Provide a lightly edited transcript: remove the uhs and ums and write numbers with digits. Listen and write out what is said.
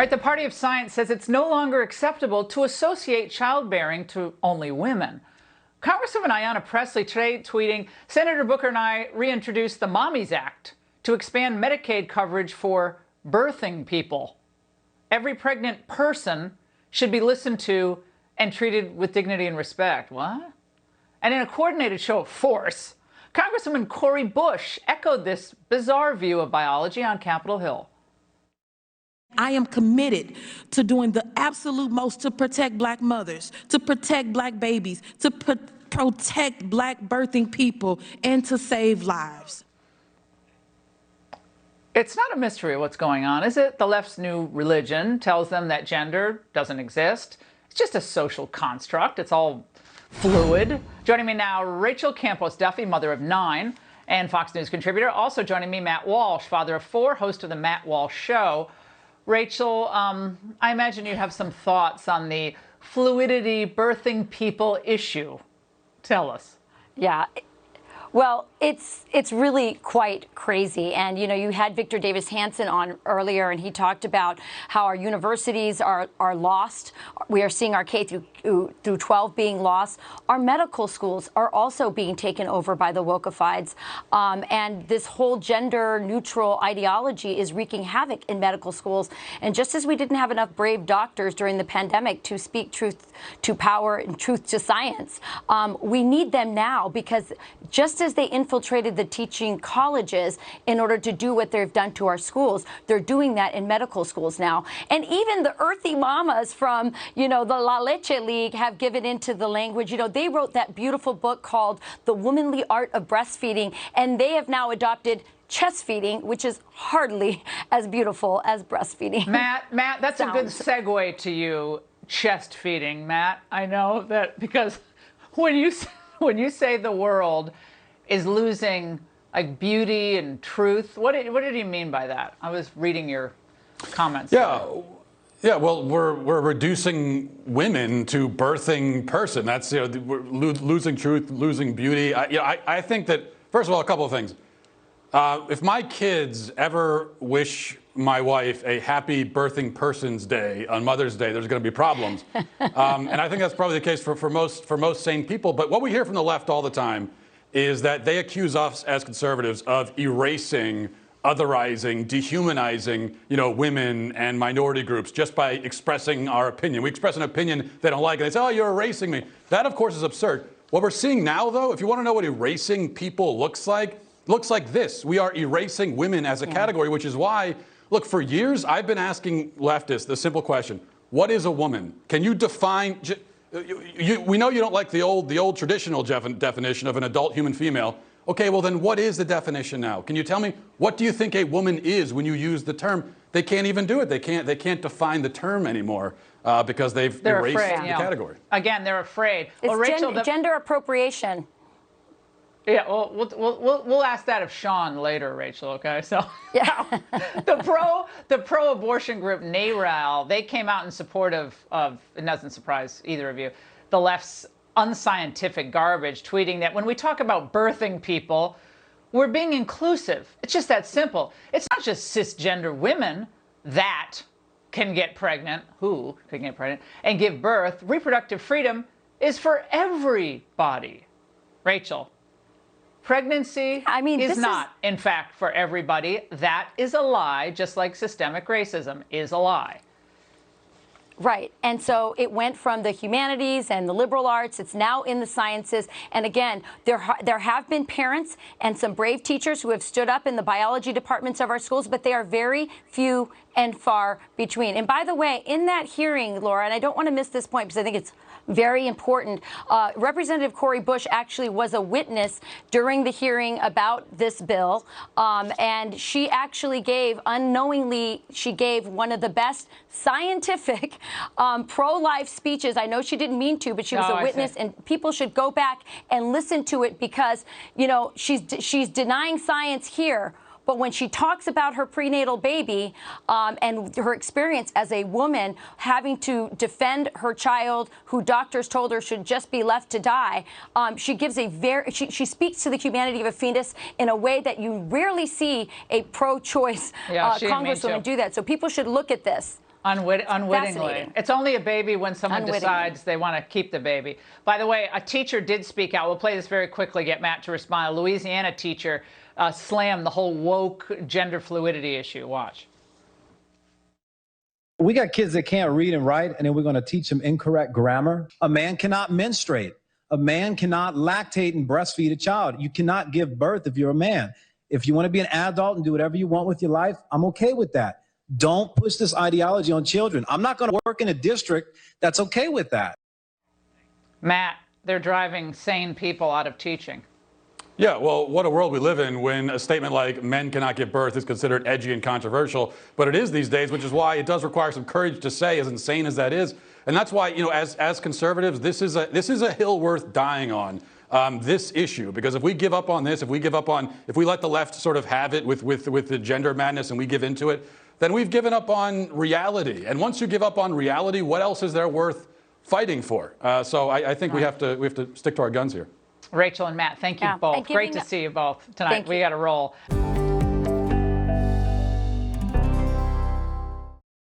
All right, the Party of Science says it's no longer acceptable to associate childbearing to only women. Congresswoman Ayanna Pressley today tweeting, Senator Booker and I reintroduced the Mommies Act to expand Medicaid coverage for birthing people. Every pregnant person should be listened to and treated with dignity and respect. What? And in a coordinated show of force, Congresswoman Cori Bush echoed this bizarre view of biology on Capitol Hill. I am committed to doing the absolute most to protect Black mothers, to protect Black babies, to protect Black birthing people, and to save lives. It's not a mystery what's going on, is it? The left's new religion tells them that gender doesn't exist. It's just a social construct. It's all fluid. Joining me now, Rachel Campos Duffy, mother of 9, and Fox News contributor. Also joining me, Matt Walsh, father of 4, host of the Matt Walsh Show. Rachel, I imagine you have some thoughts on the fluidity birthing people issue. Tell us. Yeah. Well, it's really quite crazy. And, you know, you had Victor Davis Hanson on earlier, and he talked about how our universities are lost. We are seeing our K through 12 being lost. Our medical schools are also being taken over by the wokeifieds. And this whole gender neutral ideology is wreaking havoc in medical schools. And just as we didn't have enough brave doctors during the pandemic to speak truth to power and truth to science, we need them now, because just as they infiltrated the teaching colleges in order to do what they've done to our schools, they're doing that in medical schools now. And even the earthy mamas from, you know, the La Leche League have given into the language. You know, they wrote that beautiful book called The Womanly Art of Breastfeeding, and they have now adopted chest feeding, which is hardly as beautiful as breastfeeding. Matt, that's a good segue to you, chest feeding, Matt. I know that because when you say the world is losing like beauty and truth, what did you mean by that? I was reading your comments. Yeah. Well, we're reducing women to birthing person. That's, you know, we're losing truth, losing beauty. I think that, first of all, a couple of things. If my kids ever wish my wife a happy birthing person's day on Mother's Day, there's going to be problems. And I think that's probably the case for most sane people. But what we hear from the left all the time is that they accuse us as conservatives of erasing, otherizing, dehumanizing, you know, women and minority groups just by expressing our opinion. We express an opinion they don't like, and they say, oh, you're erasing me. That, of course, is absurd. What we're seeing now, though, if you want to know what erasing people looks like this. We are erasing women as a category, which is why, look, for years, I've been asking leftists the simple question, what is a woman? Can you define... we know you don't like the old traditional definition of an adult human female. Okay, well then what is the definition now? Can you tell me, what do you think a woman is when you use the term? They can't even do it. They can't define the term anymore because they're erased afraid, the category. Again, they're afraid. It's well, Rachel, gender appropriation. Yeah, well, we'll ask that of Sean later, Rachel. Okay, so yeah. the pro-abortion group NARAL, they came out in support of it doesn't surprise either of you, the left's unscientific garbage, tweeting that when we talk about birthing people, we're being inclusive. It's just that simple. It's not just cisgender women that can get pregnant, who can get pregnant and give birth. Reproductive freedom is for everybody. Rachel. Pregnancy is not, in fact, for everybody. That is a lie, just like systemic racism is a lie. Right. And so it went from the humanities and the liberal arts. It's now in the sciences. And again, there have been parents and some brave teachers who have stood up in the biology departments of our schools, but they are very few and far between. And by the way, in that hearing, Laura, and I don't want to miss this point because I think it's very important, Representative Cori Bush actually was a witness during the hearing about this bill. And she actually unknowingly gave one of the best scientific pro-life speeches. I know she didn't mean to, but she was a witness, and people should go back and listen to it because, you know, she's denying science here. But when she talks about her prenatal baby and her experience as a woman having to defend her child who doctors told her should just be left to die, she gives she speaks to the humanity of a fetus in a way that you rarely see a pro-choice congresswoman do that. So people should look at this. Unwittingly. Fascinating. It's only a baby when someone Unwittingly. decides they want to keep the baby. By the way, a teacher did speak out. We'll play this very quickly, get Matt to respond. A Louisiana teacher slammed the whole woke gender fluidity issue. Watch. We got kids that can't read and write, and then we're going to teach them incorrect grammar. A man cannot menstruate. A man cannot lactate and breastfeed a child. You cannot give birth if you're a man. If you want to be an adult and do whatever you want with your life, I'm okay with that. Don't push this ideology on children. I'm not going to work in a district that's okay with that. Matt, they're driving sane people out of teaching. Yeah, well, what a world we live in when a statement like men cannot give birth is considered edgy and controversial. But it is these days, which is why it does require some courage to say, as insane as that is. And that's why, you know, as conservatives, this is a hill worth dying on. This issue, because if we give up on this, if we let the left sort of have it with the gender madness and we give into it, then we've given up on reality. And once you give up on reality, what else is there worth fighting for? So I think we have to stick to our guns here. Rachel and Matt, thank you both. Great to see you both tonight. We got to roll.